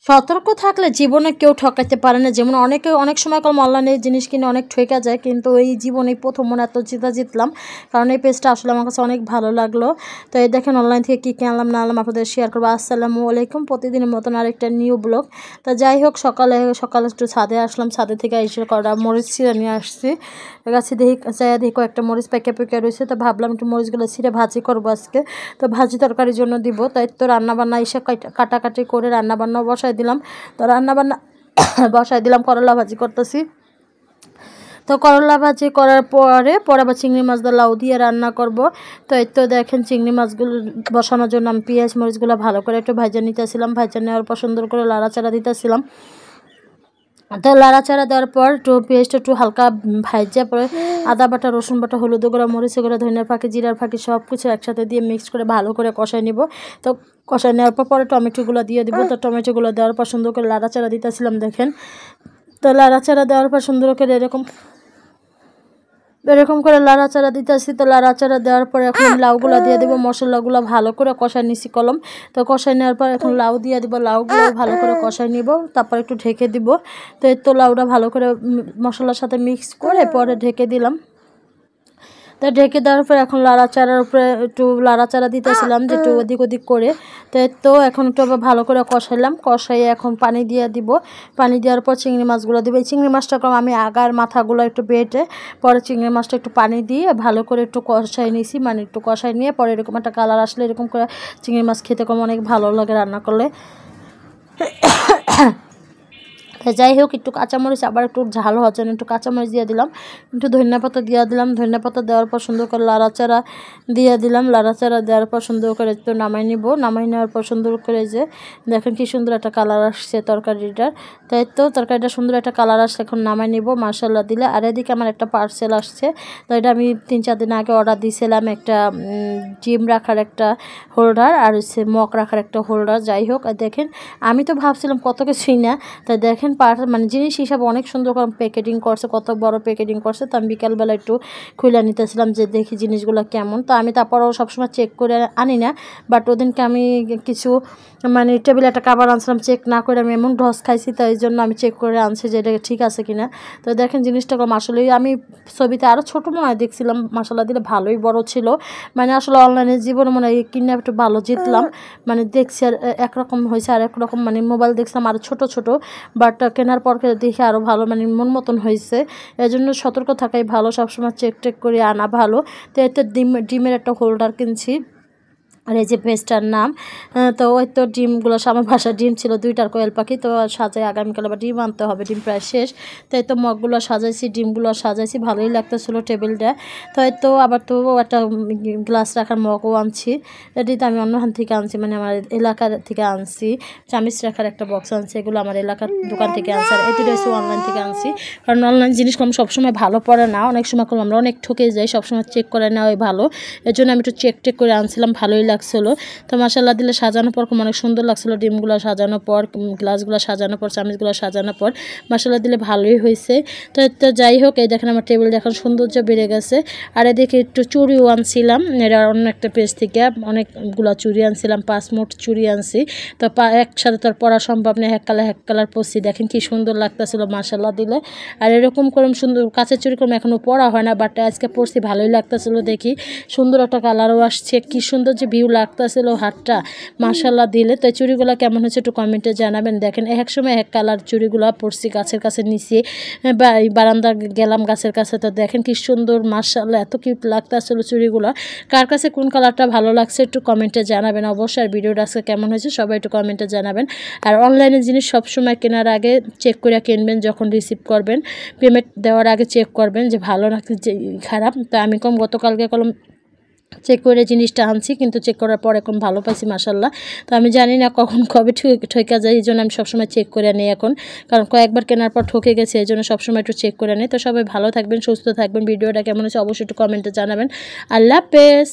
সতর্ক থাকলে জীবনে কেউ ঠকাতে পারে না। যেমন অনেক সময় অনলাইনে জিনিস কিনে অনেক ঠকা যায়, কিন্তু এই জীবনে প্রথম মনে এত জিতলাম, কারণ এই পেজটা আসলে আমার কাছে অনেক ভালো লাগলো। তো এই দেখেন অনলাইন থেকে কী কী আনলাম না আনলাম আপনাদের শেয়ার করবো। আসসালামু আলাইকুম, প্রতিদিনের মতন আরেকটা নিউ ব্লগ। তো যাই হোক, সকালে একটু ছাদে আসলাম, ছাদে থেকে এসে কটা মরিচ ছিঁড়ে নিয়ে আসছি। গাছে দেখি কয়েকটা মরিচ পেকে রয়েছে, তো ভাবলাম একটু মরিচগুলো ছিঁড়ে ভাজি করবো আজকে। তো ভাজি তরকারির জন্য দিব, তাই তো রান্নাবান্না এসে কাটাকাটি করে রান্নাবান্নাও বসাই দিলাম। তো রান্নাবান্না বসাই দিলাম, করলা ভাজি করতেছি। তো করলা ভাজি করার পরে আবার চিংড়ি মাছ দিয়ে লাউ দিয়ে রান্না করব। তো এই তো দেখেন চিংড়ি মাছগুলো বসানোর জন্য আমি পেঁয়াজ মরিচগুলো ভালো করে একটু ভাজা নিতেছিলাম। ভাজা নেওয়ার পর সুন্দর করে লাড়াচাড়া দিতেছিলাম। তো লাড়াচাড়া দেওয়ার পর একটু পেস্ট একটু হালকা ভাজা পরে আদা বাটা, রসুন বাটা, হলুদ গুঁড়া, মরিচ গুঁড়া, ধনিয়ার ফাঁকি, জিরার ফাঁকি সব কিছু একসাথে দিয়ে মিক্স করে ভালো করে কষাই নিব। তো কষাই নেওয়ার পরে টমেটোগুলো দিয়ে দিব। তো টমেটোগুলো দেওয়ার পর সুন্দর করে লাড়াচাড়া দিতেছিলাম দেখেন। তো লাড়াচাড়া দেওয়ার পর সুন্দর করে এরকম করে লাড়াচাড়া দিতেছি। তো লাড়াচাড়া দেওয়ার পর এখন লাউগুলো দিয়ে দেবো। মশলাগুলো ভালো করে কষাই নিছি কলম। তো কষাই নেওয়ার পর এখন লাউ দিয়ে দিব। লাউগুলো ভালো করে কষাই নিব, তারপর একটু ঢেকে দিব। তো এই তো লাউটা ভালো করে মশলার সাথে মিক্স করে পরে ঢেকে দিলাম। তো ঢেকে দেওয়ার পর এখন লাড়াচাড়ার উপরে একটু লাড়াচাড়া দিতেছিলাম যে একটু ওদিক করে। তো এখন একটু আবার ভালো করে কষাইয়ে এখন পানি দিয়ে দিব। পানি দেওয়ার পর চিংড়ি মাছগুলো দিব। এই চিংড়ি মাছটা আমি আগার মাথাগুলো একটু বেটে পরে চিংড়ি মাছটা একটু পানি দিয়ে ভালো করে একটু কষাই নিয়েছি, মানে একটু কষাই নিয়ে পরে এরকম একটা কালার আসলে এরকম করে চিংড়ি মাছ খেতে অনেক ভালো লাগে রান্না করলে। যাই হোক, একটু কাঁচামরিচ আবার একটু ঝাল হওয়ার জন্য একটু কাঁচামরিচ দিয়ে দিলাম, একটু ধনিয়া পাতা দিয়ে দিলাম। ধনিয়া পাতা দেওয়ার পর সুন্দর করে লাড়াচাড়া দিয়ে দিলাম। লাড়াচাড়া দেওয়ার পর সুন্দর করে একটু নামাই নিব। নামাই নেওয়ার পর সুন্দর করে যে দেখেন কি সুন্দর একটা কালার আসছে তরকারিটার। তাই তো তরকারিটা সুন্দর একটা কালার আসছে, এখন নামাই নিব মাশাআল্লাহ দিলে। আর এদিকে আমার একটা পার্সেল আসছে। তো এটা আমি 3-4 দিন আগে অর্ডার দিয়েছিলাম, একটা ডিম রাখার একটা হোল্ডার আর হচ্ছে মগ রাখার একটা হোল্ডার। যাই হোক, দেখেন আমি তো ভাবছিলাম কত কিছুই না, তাই দেখেন মানে জিনিস হিসাবে অনেক সুন্দর করে প্যাকেটিং করছে, কত বড় প্যাকেটিং করছে। তো আমি বিকালবেলা একটু খুলে নিতেছিলাম যে দেখি জিনিসগুলো কেমন। তো আমি তারপরেও সবসময় চেক করে আনি না, বাট ওদিনকে আমি কিছু মানে টেবিলে একটা কাবার আনছিলাম, চেক না করে আমি এমন ঢস খাইছি, তো এই জন্য আমি চেক করে আনছি যে এটা ঠিক আছে কিনা। তো দেখেন জিনিসটা আসলেই আমি ছবিতে আরও ছোটো মনে হয় দেখছিলাম, মাসাল্লাহ দিলে ভালোই বড় ছিল। মানে আসলে অনলাইনে জীবনে মনে হয় কিনে একটু ভালো জিতলাম, মানে দেখছি আর একরকম হয়েছে আর একরকম, মানে মোবাইল দেখছিলাম আরও ছোটো, বাট কেনার পর দেখে আরও ভালো, মানে মন মতন হয়েছে। এই জন্য সতর্ক থাকাই ভালো, সবসময় চেক করে আনা ভালো। তো এতে ডিমের একটা হোল্ডার কিনছি, আর এই যে পেজটার নাম। তো ওই তো ডিমগুলো আমার বাসায় ডিম ছিল 2টার কোয়েল পাখি, তো সাজাই আগামীকাল আবার ডিম আনতে হবে, ডিম প্রায় শেষ। তো এই তো মগগুলো সাজাইছি, ডিমগুলো সাজাইছি, ভালোই লাগতেছিলো টেবিলটা। তো এই তো আবার তো একটা গ্লাস রাখার মগও আনছি, এটি তো আমি অন্য হান থেকে আনছি, মানে আমার এলাকার থেকে আনছি। চামিচ রাখার একটা বক্স আনছি, এগুলো আমার এলাকার দোকান থেকে আনছি। আর এটি রয়েছে অনলাইন থেকে আনছি, কারণ অনলাইন জিনিস সবসময় ভালো পড়ে না, অনেক সময় আমরা অনেক ঠকে যাই, সবসময় চেক করে নেওয়াই ভালো। এর জন্য আমি একটু চেক করে আনছিলাম, ভালোই লাগছিলো। তো মাশাআল্লাহ দিলে সাজানোর পর অনেক সুন্দর লাগছিলো। ডিমগুলো সাজানোর পর, গ্লাসগুলো সাজানোর পর, চামচগুলো সাজানোর পর মাশাআল্লাহ দিলে ভালোই হয়েছে। তো যাই হোক, এই দেখেন আমার টেবিল এখন সৌন্দর্য বেড়ে গেছে। আর এদিকে একটু চুড়িও আনছিলাম, এটা অন্য একটা পেজ থেকে অনেকগুলো চুড়ি আনছিলাম, 5 মোট চুড়ি আনছি। তো একসাথে তো আর পরা সম্ভব নেই, এক কালার পরছি, দেখেন কি সুন্দর লাগতেছিলো মাশাআল্লাহ দিলে। আর এরকম করে সুন্দর কাছের চুড়ি এখনও পরা হয় না, বাট আজকে পরছি, ভালোই লাগতেছিলো। দেখি সুন্দর একটা কালারও আসছে, কি সুন্দর যে ভিউ লাগতেছিল হাতটা মাশাআল্লাহ দিলে। তো চুড়িগুলো কেমন হচ্ছে একটু কমেন্টে জানাবেন। দেখেন এক সময় এক কালার চুড়িগুলো পরছি, গাছের কাছে নিচে বা বারান্দা গেলাম গাছের কাছে। তো দেখেন কি সুন্দর মাশাআল্লাহ, এত কিউট লাগতেছিল চুড়িগুলো। কার কাছে কোন কালারটা ভালো লাগছে একটু কমেন্টে জানাবেন অবশ্যই। আর ভিডিওটা আজকে কেমন হয়েছে সবাই একটু কমেন্টে জানাবেন। আর অনলাইনে জিনিস সবসময় কেনার আগে চেক করে কিনবেন, যখন রিসিভ করবেন পেমেন্ট দেওয়ার আগে চেক করবেন যে ভালো নাকি যে খারাপ। তো আমি গতকালকে চেক করে জিনিসটা আনছি, কিন্তু চেক করার পর এখন ভালো পাইছি মাশাআল্লাহ। তো আমি জানি না কবে ঠকা যায়, এই জন্য আমি সবসময় চেক করে নিই এখন, কারণ কয়েকবার কেনার পর ঠকে গেছে, এই জন্য সবসময় একটু চেক করে নিই। তো সবাই ভালো থাকবেন, সুস্থ থাকবেন। ভিডিওটা কেমন হচ্ছে অবশ্যই একটু কমেন্টে জানাবেন। আল্লাহ হাফেজ।